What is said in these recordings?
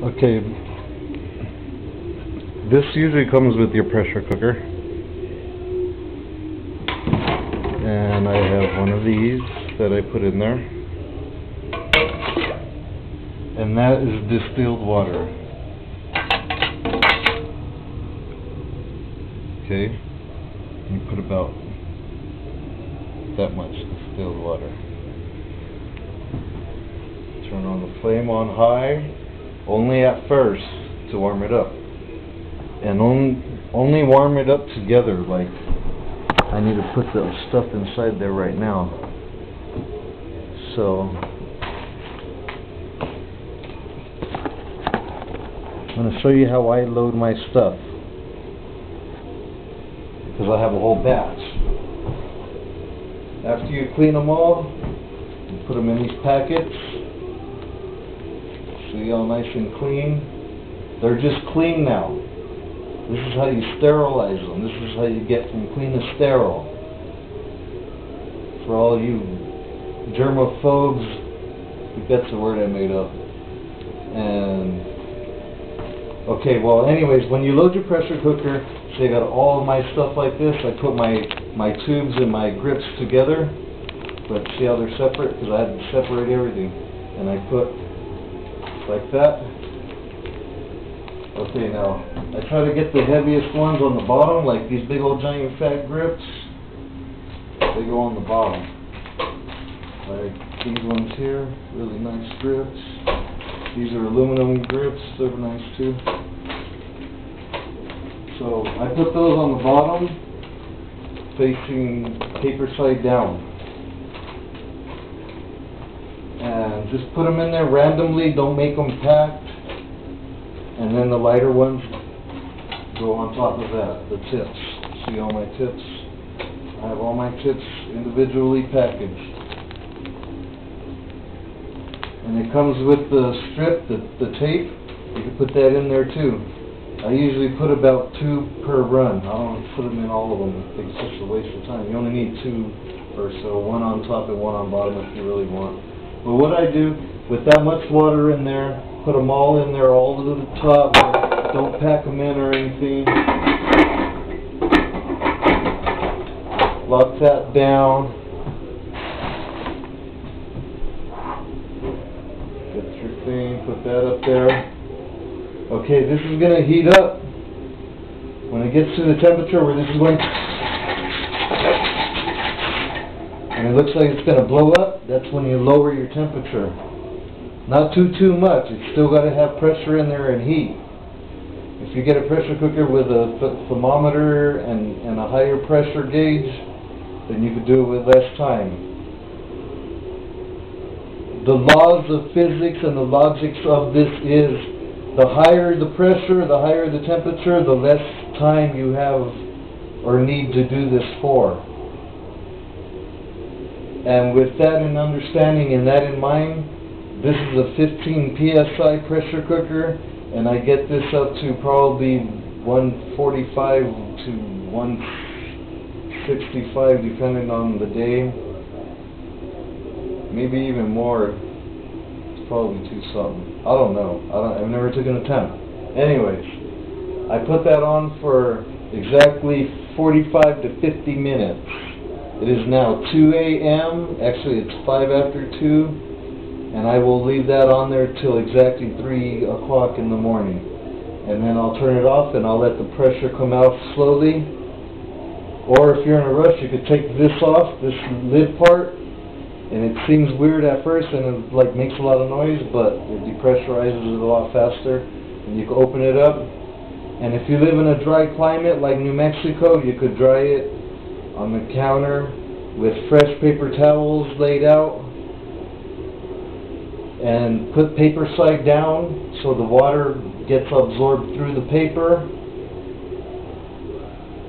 Okay, this usually comes with your pressure cooker, and I have one of these that I put in there, and that is distilled water. Okay, you put about that much distilled water. Turn on the flame on high, only at first to warm it up, and only warm it up together. Like, I need to put the stuff inside there right now, so I'm going to show you how I load my stuff, because I have a whole batch. After you clean them all, you put them in these packets. See, all nice and clean. They're just clean now. This is how you sterilize them. This is how you get from clean to sterile. For all you germaphobes, I think that's the word I made up. And okay, well, anyways, when you load your pressure cooker, so you got all of my stuff like this. I put my tubes and my grips together, but see how they're separate? Because I had to separate everything, and I put like that. Okay, now I try to get the heaviest ones on the bottom, like these big old giant fat grips. They go on the bottom. Like these ones here, really nice grips. These are aluminum grips, they're nice too. So I put those on the bottom, facing paper side down. And just put them in there randomly, don't make them packed. And then the lighter ones go on top of that, the tips. See all my tips? I have all my tips individually packaged. And it comes with the strip, the tape. You can put that in there too. I usually put about 2 per run. I don't put them in all of them. I think it's just a waste of time. You only need 2 or so, one on top and one on bottom if you really want. But what I do, with that much water in there, put them all in there, all to the top. Don't pack them in or anything. Lock that down. Get your thing, put that up there. Okay, this is going to heat up. When it gets to the temperature where this is going, and it looks like it's going to blow up, that's when you lower your temperature. Not too much. It's still got to have pressure in there and heat. If you get a pressure cooker with a thermometer and a higher pressure gauge, then you could do it with less time. The laws of physics and the logics of this is, the higher the pressure, the higher the temperature, the less time you have or need to do this for. And with that in understanding and that in mind, this is a 15 psi pressure cooker, and I get this up to probably 145 to 165 depending on the day. Maybe even more. It's probably 2 something. I don't know. I've never taken an attempt. Anyways, I put that on for exactly 45 to 50 minutes. It is now 2 a.m. Actually, it's 5 after 2. And I will leave that on there till exactly 3 o'clock in the morning. And then I'll turn it off and I'll let the pressure come out slowly. Or if you're in a rush, you could take this off, this lid part. And it seems weird at first and it like makes a lot of noise, but it depressurizes it a lot faster. And you can open it up. And if you live in a dry climate like New Mexico, you could dry it on the counter with fresh paper towels laid out. And put paper side down so the water gets absorbed through the paper.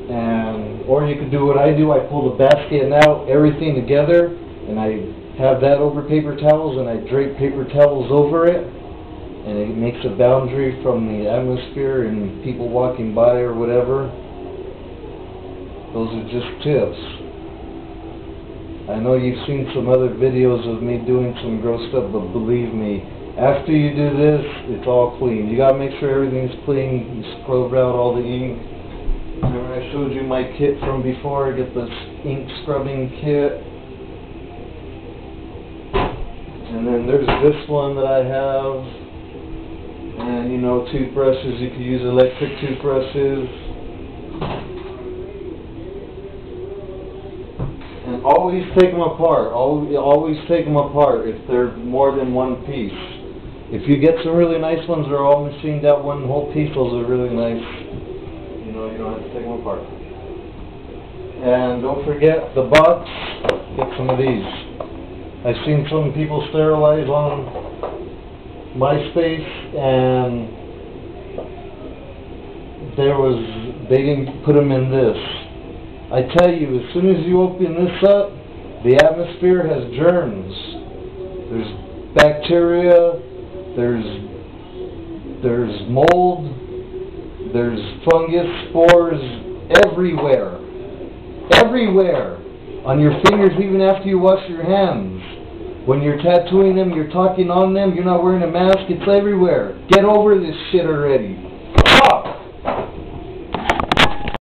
And or you could do what I do. I pull the basket out, everything together, and I have that over paper towels, and I drape paper towels over it, and it makes a boundary from the atmosphere and people walking by or whatever. Those are just tips. I know you've seen some other videos of me doing some gross stuff, but believe me, After you do this, it's all clean. You gotta make sure everything's clean. You scrub out all the ink. Remember I showed you my kit from before? I get this ink scrubbing kit. And then there's this one that I have. And you know, toothbrushes, you can use electric toothbrushes. And always take them apart. Always take them apart if they're more than one piece. If you get some really nice ones that are all machined out one whole piece, those are really nice. You know, you don't have to take them apart. And don't forget the box. Get some of these. I've seen some people sterilize on MySpace, and they didn't put them in this. I tell you, as soon as you open this up, the atmosphere has germs. There's bacteria, there's mold, there's fungus, spores, everywhere. Everywhere. On your fingers, even after you wash your hands. When you're tattooing them, you're talking on them, you're not wearing a mask, it's everywhere. Get over this shit already. Stop!